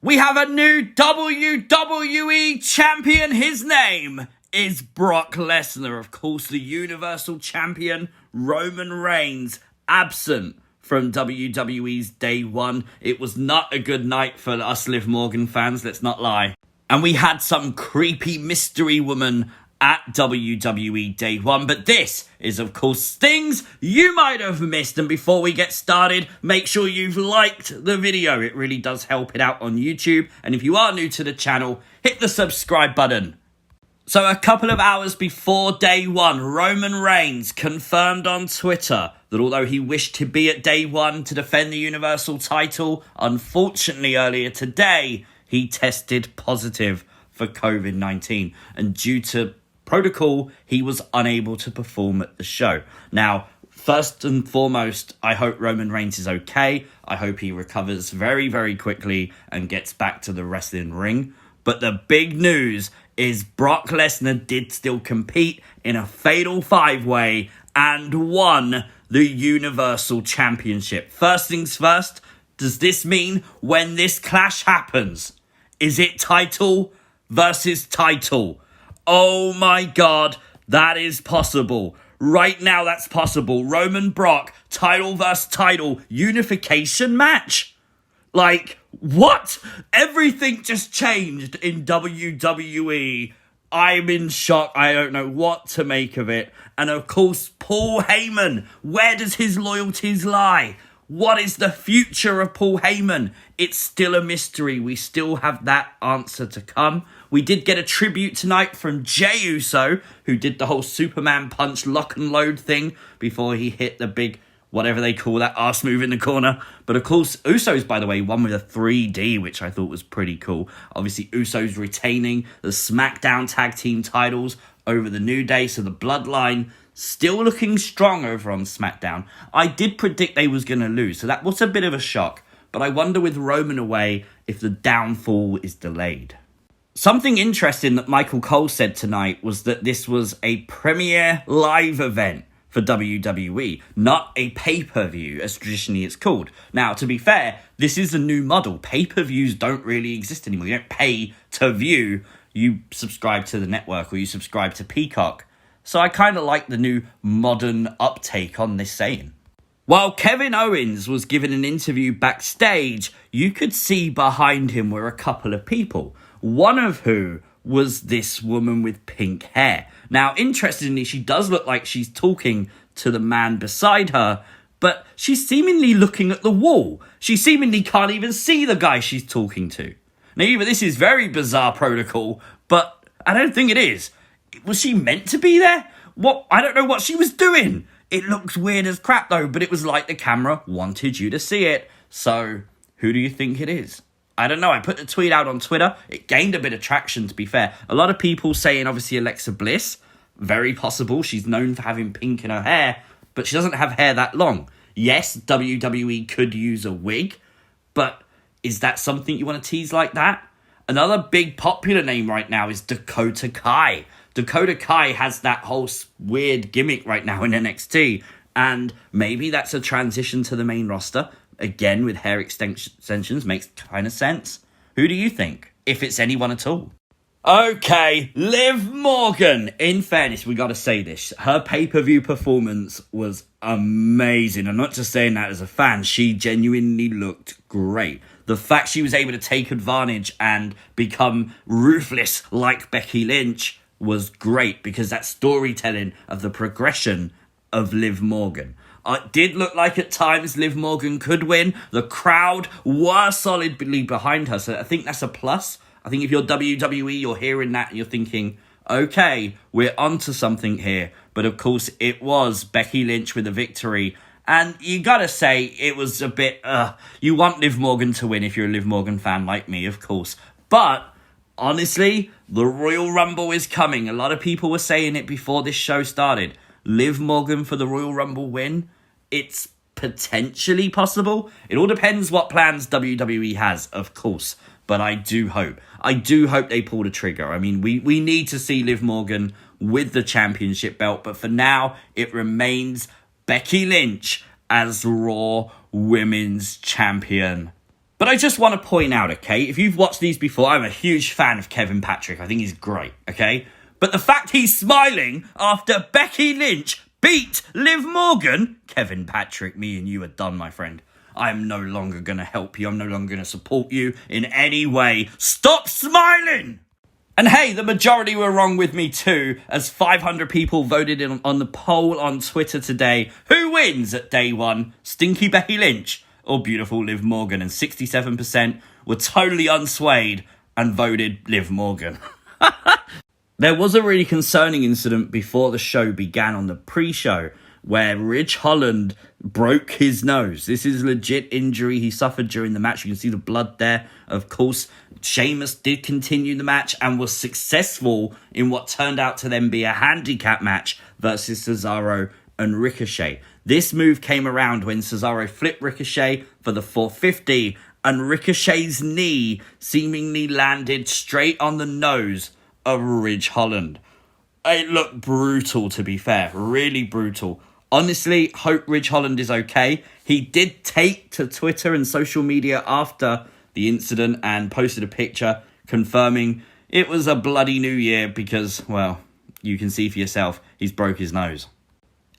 We have a new WWE champion. His name is Brock Lesnar. Of course, the Universal Champion, Roman Reigns, absent from WWE's day one. It was not a good night for us Liv Morgan fans, let's not lie. And we had some creepy mystery woman at WWE day one. But this is, of course, things you might have missed. And before we get started, make sure you've liked the video. It really does help it out on YouTube. And if you are new to the channel, hit the subscribe button. So a couple of hours before day one, Roman Reigns confirmed on Twitter that although he wished to be at day one to defend the Universal title, unfortunately earlier today, he tested positive for COVID-19. And due to protocol, he was unable to perform at the show. Now, first and foremost, I hope Roman Reigns is okay. I hope he recovers very, very quickly and gets back to the wrestling ring. But the big news is Brock Lesnar did still compete in a fatal five-way and won the Universal Championship. First things first, does this mean when this clash happens, is it title versus title? Oh my God, that is possible. Right now, that's possible. Roman Brock, title versus title, unification match? Like, what? Everything just changed in WWE. I'm in shock. I don't know what to make of it. And of course, Paul Heyman. Where does his loyalties lie? What is the future of Paul Heyman? It's still a mystery. We still have that answer to come. We did get a tribute tonight from Jey Uso, who did the whole Superman punch lock and load thing before he hit the big, whatever they call that, arse move in the corner. But of course, Usos, by the way, won with a 3D, which I thought was pretty cool. Obviously, Usos retaining the SmackDown Tag Team titles over the New Day, so the Bloodline still looking strong over on SmackDown. I did predict they was going to lose, so that was a bit of a shock. But I wonder with Roman away if the downfall is delayed. Something interesting that Michael Cole said tonight was that this was a premiere live event for WWE, not a pay-per-view as traditionally it's called. Now, to be fair, this is a new model. Pay-per-views don't really exist anymore. You don't pay to view. You subscribe to the network or you subscribe to Peacock. So I kind of like the new modern uptake on this saying. While Kevin Owens was given an interview backstage, you could see behind him were a couple of people. One of who was this woman with pink hair. Now, interestingly, she does look like she's talking to the man beside her, but she's seemingly looking at the wall. She seemingly can't even see the guy she's talking to. Now, even this is very bizarre protocol, but I don't think it is. Was she meant to be there? What? I don't know what she was doing. It looks weird as crap though, but it was like the camera wanted you to see it. So, who do you think it is? I don't know. I put the tweet out on Twitter. It gained a bit of traction, to be fair. A lot of people saying, obviously, Alexa Bliss. Very possible. She's known for having pink in her hair, but she doesn't have hair that long. Yes, WWE could use a wig, but is that something you want to tease like that? Another big popular name right now is Dakota Kai. Dakota Kai has that whole weird gimmick right now in NXT, and maybe that's a transition to the main roster. Again, with hair extensions, makes kind of sense. Who do you think, if it's anyone at all? Okay, Liv Morgan. In fairness, we got to say this. Her pay-per-view performance was amazing. I'm not just saying that as a fan. She genuinely looked great. The fact she was able to take advantage and become ruthless like Becky Lynch was great because that storytelling of the progression of Liv Morgan. It did look like at times Liv Morgan could win. The crowd were solidly behind her, so I think that's a plus. I think if you're WWE, you're hearing that and you're thinking, okay, we're onto something here. But of course, it was Becky Lynch with a victory. And you gotta say, it was a bit, you want Liv Morgan to win if you're a Liv Morgan fan like me, of course. But honestly, the Royal Rumble is coming. A lot of people were saying it before this show started. Liv Morgan for the Royal Rumble win, it's potentially possible. It all depends what plans WWE has, of course. But I do hope they pull the trigger. I mean, we need to see Liv Morgan with the championship belt. But for now, it remains Becky Lynch as Raw Women's Champion. But I just want to point out, okay, if you've watched these before, I'm a huge fan of Kevin Patrick. I think he's great, okay? But the fact he's smiling after Becky Lynch beat Liv Morgan, Kevin Patrick, me and you are done, my friend. I'm no longer going to help you. I'm no longer going to support you in any way. Stop smiling! And hey, the majority were wrong with me too, as 500 people voted on the poll on Twitter today. Who wins at day one? Stinky Becky Lynch or beautiful Liv Morgan? And 67% were totally unswayed and voted Liv Morgan. There was a really concerning incident before the show began on the pre-show where Ridge Holland broke his nose. This is a legit injury he suffered during the match. You can see the blood there. Of course, Sheamus did continue the match and was successful in what turned out to then be a handicap match versus Cesaro and Ricochet. This move came around when Cesaro flipped Ricochet for the 450 and Ricochet's knee seemingly landed straight on the nose of Ridge Holland. It looked brutal, to be fair. Really brutal. Honestly, hope Ridge Holland is okay. He did take to Twitter and social media after the incident and posted a picture confirming it was a bloody new year because, well, you can see for yourself, he's broke his nose.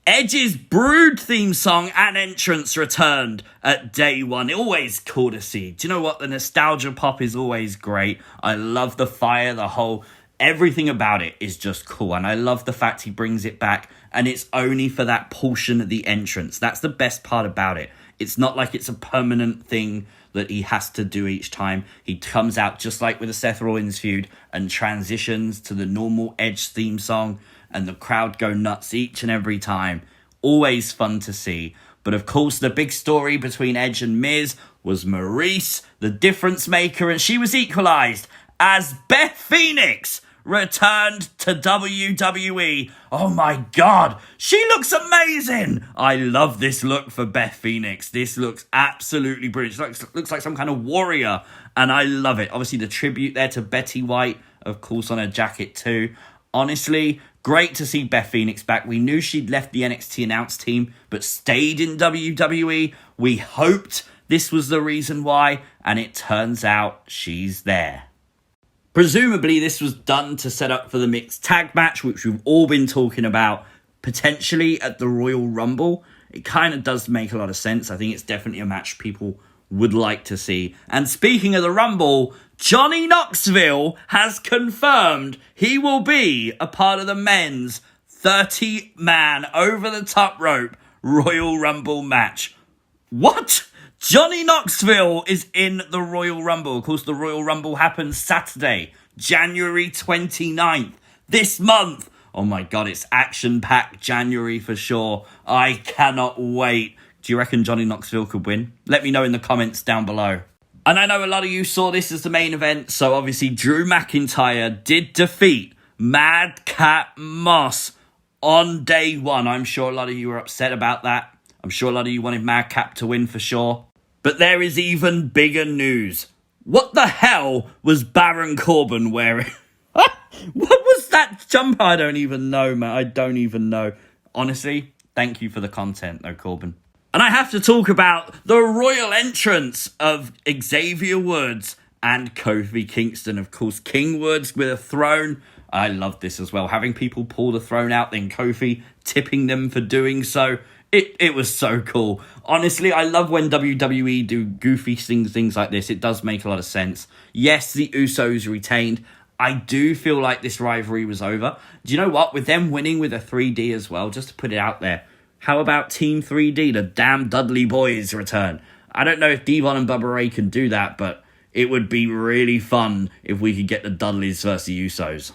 Edge's Brood theme song and entrance returned at day one. Always cool to see. Do you know what? The nostalgia pop is always great. I love the fire, the whole... Everything about it is just cool. And I love the fact he brings it back. And it's only for that portion of the entrance. That's the best part about it. It's not like it's a permanent thing that he has to do each time. He comes out just like with the Seth Rollins feud and transitions to the normal Edge theme song. And the crowd go nuts each and every time. Always fun to see. But of course, the big story between Edge and Miz was Maurice, the difference maker. And she was equalized as Beth Phoenix returned to WWE. Oh my God, she looks amazing. I love this look for Beth Phoenix. This looks absolutely brilliant. She looks like some kind of warrior, and I love it. Obviously, the tribute there to Betty White, of course, on her jacket too. Honestly, great to see Beth Phoenix back. We knew she'd left the NXT announce team, but stayed in WWE. We hoped this was the reason why, and it turns out she's there. Presumably, this was done to set up for the mixed tag match, which we've all been talking about, potentially at the Royal Rumble. It kind of does make a lot of sense. I think it's definitely a match people would like to see. And speaking of the Rumble, Johnny Knoxville has confirmed he will be a part of the men's 30-man over-the-top rope Royal Rumble match. What? Johnny Knoxville is in the Royal Rumble. Of course, the Royal Rumble happens Saturday, January 29th, this month. Oh my God, it's action-packed January for sure. I cannot wait. Do you reckon Johnny Knoxville could win? Let me know in the comments down below. And I know a lot of you saw this as the main event, so obviously Drew McIntyre did defeat Madcap Moss on day one. I'm sure a lot of you were upset about that. I'm sure a lot of you wanted Madcap to win for sure. But there is even bigger news. What the hell was Baron Corbin wearing? What was that jumper? I don't even know, man. I don't even know. Honestly, thank you for the content, though, Corbin. And I have to talk about the royal entrance of Xavier Woods and Kofi Kingston. Of course, King Woods with a throne. I love this as well. Having people pull the throne out, then Kofi tipping them for doing so. It was so cool. Honestly, I love when WWE do goofy things like this. It does make a lot of sense. Yes, the Usos retained. I do feel like this rivalry was over. Do you know what? With them winning with a 3D as well, just to put it out there, how about Team 3D, the damn Dudley Boys return? I don't know if Devon and Bubba Ray can do that, but it would be really fun if we could get the Dudleys versus the Usos.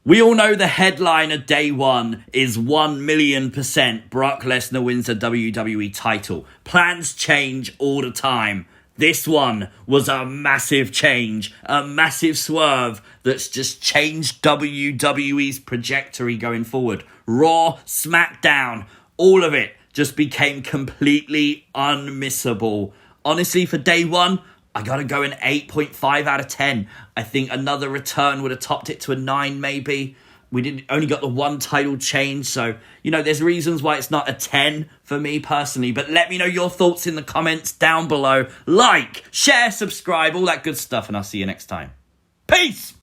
We all know the headline of day one is 1,000,000% Brock Lesnar wins the WWE title. Plans change all the time. This one was a massive change, a massive swerve that's just changed WWE's trajectory going forward. Raw, SmackDown, all of it just became completely unmissable. Honestly, for day one, I gotta go an 8.5 out of 10. I think another return would have topped it to a 9 maybe. We didn't only got the one title change, so, you know, there's reasons why it's not a 10 for me personally. But let me know your thoughts in the comments down below. Like, share, subscribe, all that good stuff, and I'll see you next time. Peace!